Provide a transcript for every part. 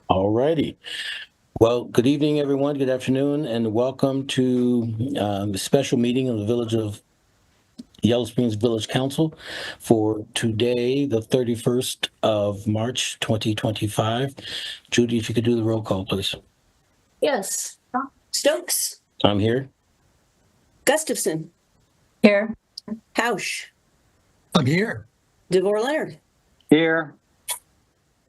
All righty. Well, good evening, everyone. Good afternoon, and welcome to the special meeting of the Village of Yellow Springs Village Council for today, the 31st of March, 2025. Judy, if you could do the roll call, please. Yes. Stokes. I'm here. Gustafson. Here. Hausch. I'm here. DeVore Leonard. Here.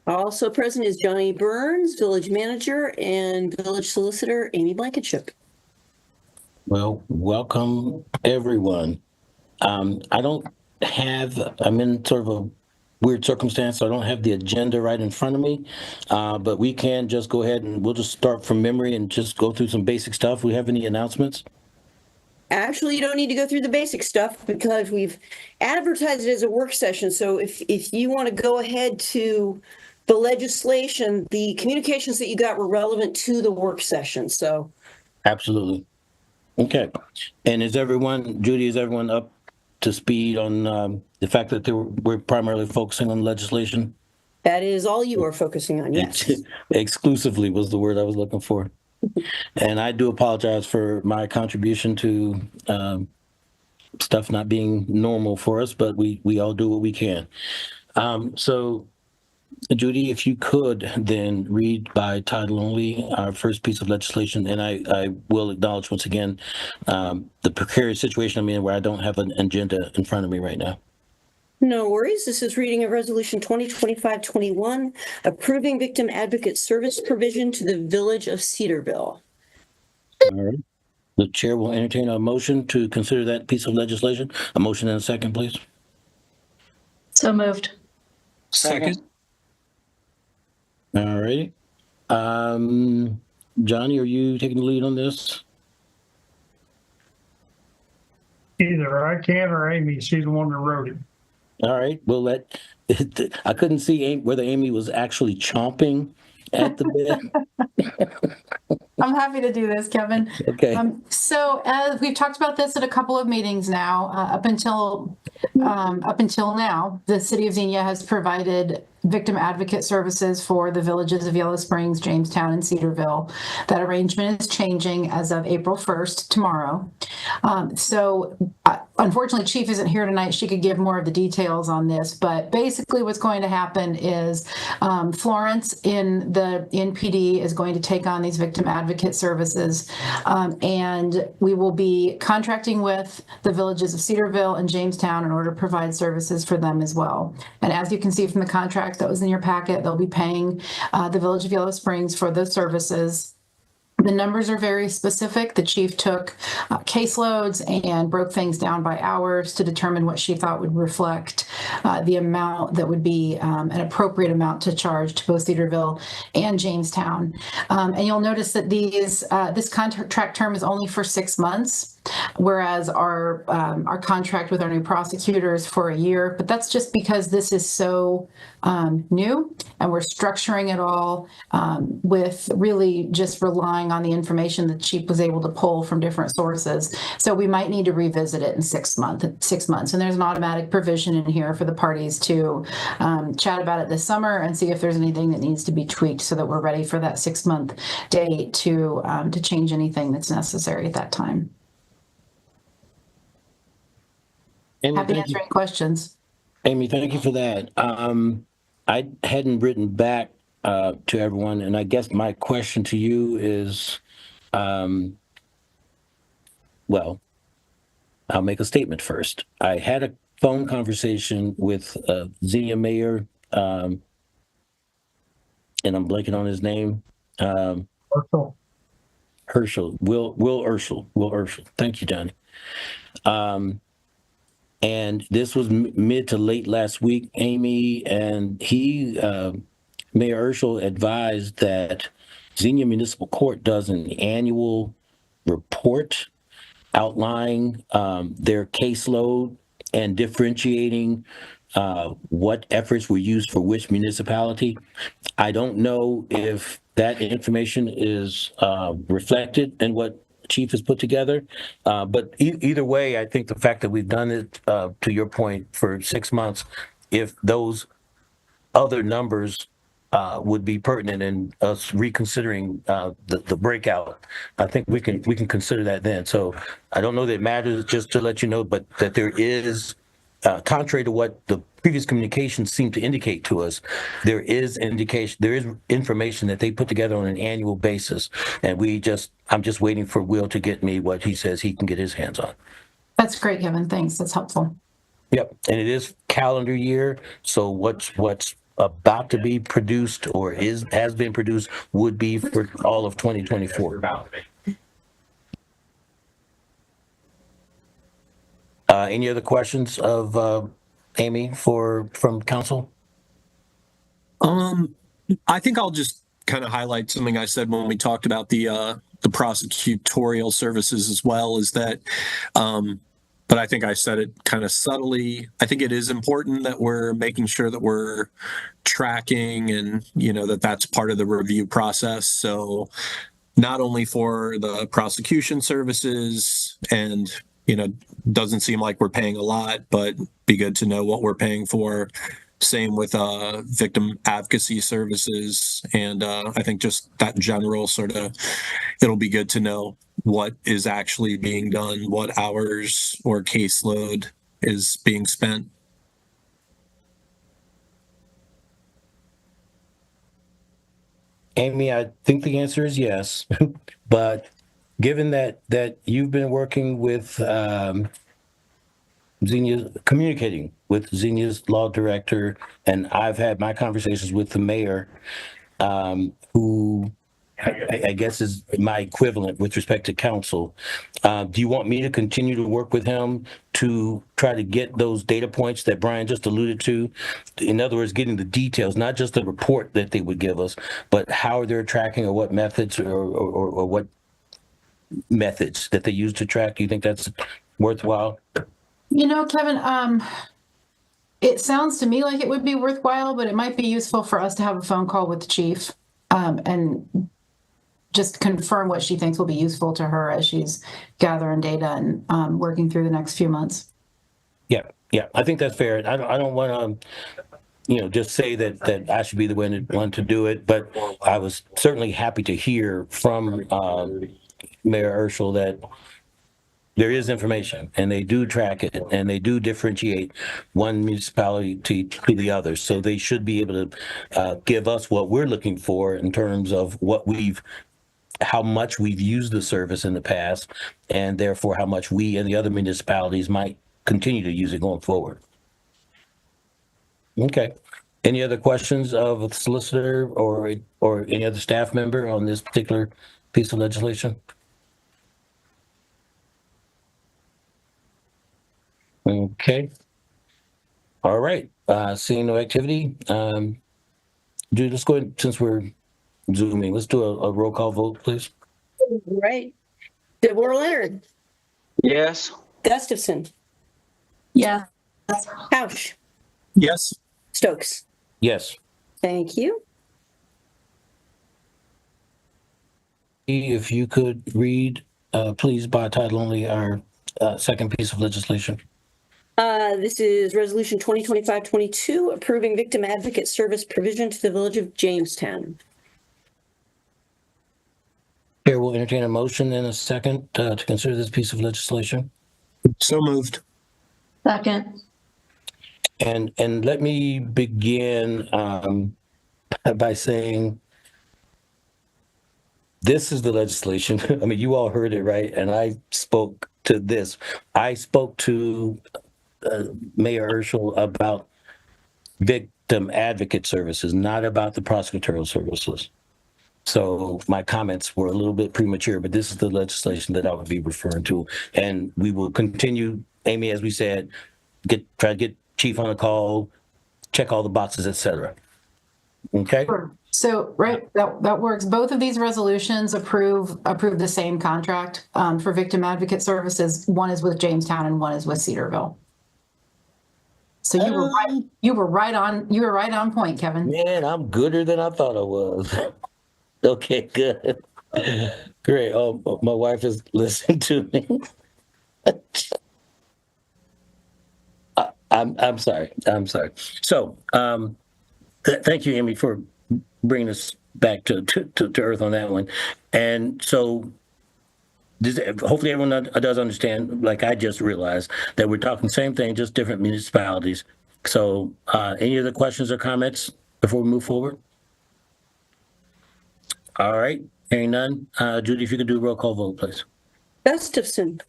Also present is Johnny Burns, village manager, and village solicitor Amy Blankenship. Well, welcome, everyone. I'm in sort of a weird circumstance, so I don't have the agenda right in front of me, but we can just go ahead and we'll just start from memory and just go through some basic stuff. We have any announcements? Actually, you don't need to go through the basic stuff because we've advertised it as a work session. So if you want to go ahead to the legislation, the communications that you got were relevant to the work session. So Absolutely. Okay. And Judy, is everyone up to speed on the fact that we're primarily focusing on legislation? that is all you are focusing on, yes. Exclusively was the word I was looking for. And I do apologize for my contribution to stuff not being normal for us, but we all do what we can. So, Judy, if you could then read by title only our first piece of legislation, and I will acknowledge once again the precarious situation I'm in where I don't have an agenda in front of me right now. No worries. This is reading of Resolution 2025-21, approving victim advocate service provision to the Village of Cedarville. All right. The chair will entertain a motion to consider that piece of legislation. A motion and a second, please. So moved. Second. All righty. Johnny, are you taking the lead on this? Either I can or Amy. She's the one that wrote it. All right. Well, I couldn't see whether Amy was actually chomping at the bit. I'm happy to do this, Kevin. Okay. So as we've talked about this at a couple of meetings now, up until now, the city of Xenia has provided victim advocate services for the villages of Yellow Springs, Jamestown, and Cedarville. That arrangement is changing as of April 1st, tomorrow. Unfortunately, Chief isn't here tonight. She could give more of the details on this, but basically what's going to happen is Florence in the NPD is going to take on these victim advocate services, and we will be contracting with the villages of Cedarville and Jamestown in order to provide services for them as well. And as you can see from the contract that was in your packet, they'll be paying the Village of Yellow Springs for those services. The numbers are very specific. The chief took caseloads and broke things down by hours to determine what she thought would reflect the amount that would be an appropriate amount to charge to both Cedarville and Jamestown. And you'll notice that this contract term is only for 6 months, whereas our contract with our new prosecutor is for a year. But that's just because this is so new, and we're structuring it all with really just relying on the information that Chief was able to pull from different sources. So we might need to revisit it in 6 months. And there's an automatic provision in here for the parties to chat about it this summer and see if there's anything that needs to be tweaked so that we're ready for that 6-month date to change anything that's necessary at that time. Amy, Happy to answer any questions. Amy, thank you for that. I hadn't written back to everyone, and I guess my question to you is, well, I'll make a statement first. I had a phone conversation with Xenia Mayor, and I'm blanking on his name. Herschel. Will Herschel. Thank you, Johnny. And this was mid to late last week, Amy, and Mayor Herschel advised that Xenia Municipal Court does an annual report outlining their caseload and differentiating what efforts were used for which municipality. I don't know if that information is reflected in what Chief has put together. But either way, I think the fact that we've done it, to your point, for 6 months, if those other numbers would be pertinent in us reconsidering the breakout. I think we can consider that then. So I don't know that it matters, just to let you know, but that there is, contrary to what the previous communications seem to indicate to us, there is information that they put together on an annual basis, and I'm just waiting for Will to get me what he says he can get his hands on. That's great, Kevin. Thanks. That's helpful. Yep, and it is calendar year, so what's about to be produced or has been produced would be for all of 2024. Any other questions of Amy from council? I think I'll just kind of highlight something I said when we talked about the prosecutorial services as well, is that but I think I said it kind of subtly. I think it is important that we're making sure that we're tracking and, that that's part of the review process. So not only for the prosecution services and, doesn't seem like we're paying a lot, but be good to know what we're paying for. Same with victim advocacy services. And I think just that general sort of, it'll be good to know what is actually being done, what hours or caseload is being spent. Amy, I think the answer is yes, but given that you've been working with Xenia, communicating with Xenia's law director, and I've had my conversations with the mayor, who I guess is my equivalent with respect to council. Do you want me to continue to work with him to try to get those data points that Brian just alluded to? In other words, getting the details, not just the report that they would give us, but how they're tracking or what methods or what methods that they use to track. Do you think that's worthwhile? Kevin, it sounds to me like it would be worthwhile, but it might be useful for us to have a phone call with the chief and just confirm what she thinks will be useful to her as she's gathering data and working through the next few months. Yeah, I think that's fair. I don't want to, just say that I should be the one to do it, but I was certainly happy to hear from Mayor Urschel that there is information and they do track it and they do differentiate one municipality to the other. So they should be able to give us what we're looking for in terms of how much we've used the service in the past, and therefore how much we and the other municipalities might continue to use it going forward. Okay. Any other questions of the solicitor or any other staff member on this particular piece of legislation? Okay. All right. Seeing no activity, Jude, let's go ahead, since we're Zooming, let's do a roll call vote, please. Right. Deborah Leonard, Yes. Gustafson, Yeah. Couch, Yes. Stokes. Yes. Thank you. If you could read, please, by title only, our second piece of legislation. This is Resolution 2025-22, approving victim advocate service provision to the Village of Jamestown. Chair will entertain a motion in a second to consider this piece of legislation. So moved. Second. And let me begin by saying this is the legislation. I mean, you all heard it, right? And I spoke to this. I spoke to Mayor Urschel about victim advocate services, not about the prosecutorial services. So my comments were a little bit premature, but this is the legislation that I would be referring to. And we will continue, Amy, as we said, try to get chief on a call, check all the boxes, et cetera. Okay? Sure. So, right, that works. Both of these resolutions approve the same contract for victim advocate services. One is with Jamestown and one is with Cedarville. So you were right on point, Kevin. Man, I'm gooder than I thought I was. Okay, good. Great. Oh, my wife is listening to me. I'm sorry. So, Thank you, Amy, for bringing us back to earth on that one. And so hopefully everyone does understand, like I just realized, that we're talking same thing, just different municipalities. So any other questions or comments before we move forward? All right, hearing none. Judy, if you could do a roll call vote, please. Gustafson,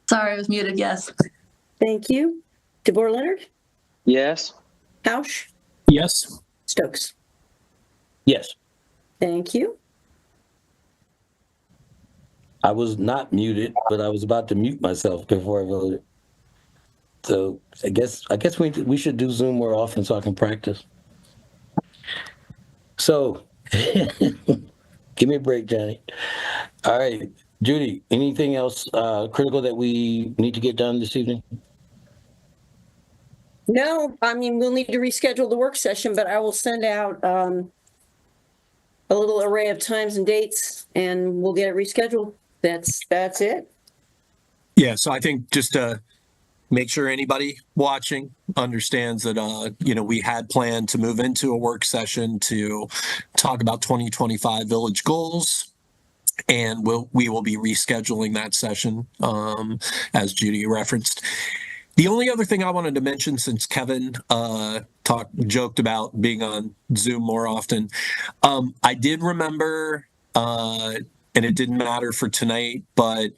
Sorry, I was muted. Yes. thank you. DeBoer Leonard, Yes. Hausch, Yes. Stokes. Yes. Thank you. I was not muted, but I was about to mute myself before I voted. So I guess we should do Zoom more often so I can practice. So give me a break, Johnny. All right, Judy, anything else critical that we need to get done this evening? No, I mean, we'll need to reschedule the work session, but I will send out a little array of times and dates and we'll get it rescheduled. That's it. Yeah, so I think just to make sure anybody watching understands that, we had planned to move into a work session to talk about 2025 village goals. And we will be rescheduling that session, as Judy referenced. The only other thing I wanted to mention, since Kevin joked about being on Zoom more often, I did remember, and it didn't matter for tonight, but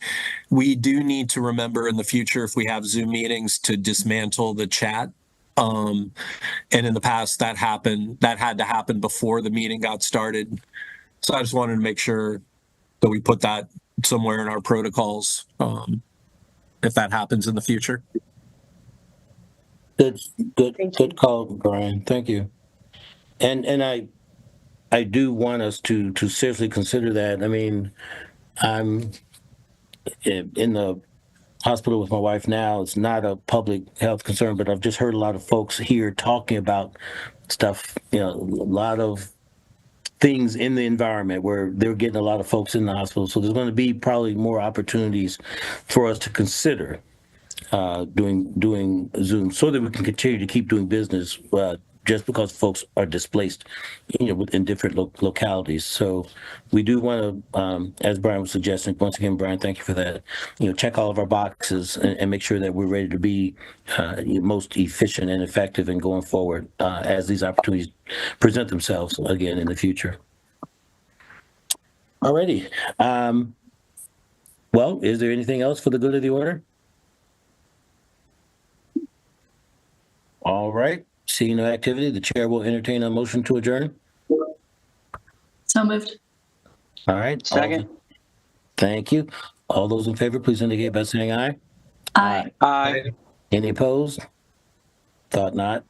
we do need to remember in the future, if we have Zoom meetings, to dismantle the chat. And in the past, that had to happen before the meeting got started. So I just wanted to make sure that we put that somewhere in our protocols, if that happens in the future. Good call, Brian. Thank you. And I do want us to seriously consider that. I mean, I'm in the hospital with my wife now. It's not a public health concern, but I've just heard a lot of folks here talking about stuff, a lot of things in the environment where they're getting a lot of folks in the hospital. So there's going to be probably more opportunities for us to consider doing Zoom so that we can continue to keep doing business just because folks are displaced, within different localities. So we do want to, as Brian was suggesting, once again, Brian, thank you for that, check all of our boxes and make sure that we're ready to be most efficient and effective in going forward as these opportunities present themselves again in the future. Alrighty. Well, is there anything else for the good of the order? All right. Seeing no activity, the chair will entertain a motion to adjourn. So moved. All right. Second. Thank you. All those in favor, please indicate by saying aye. Aye. Aye. Any opposed? Thought not.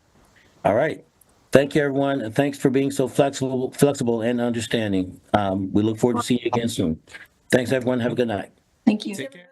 All right. Thank you, everyone, and thanks for being so flexible and understanding. We look forward to seeing you again soon. Thanks, everyone. Have a good night. Thank you. Take care.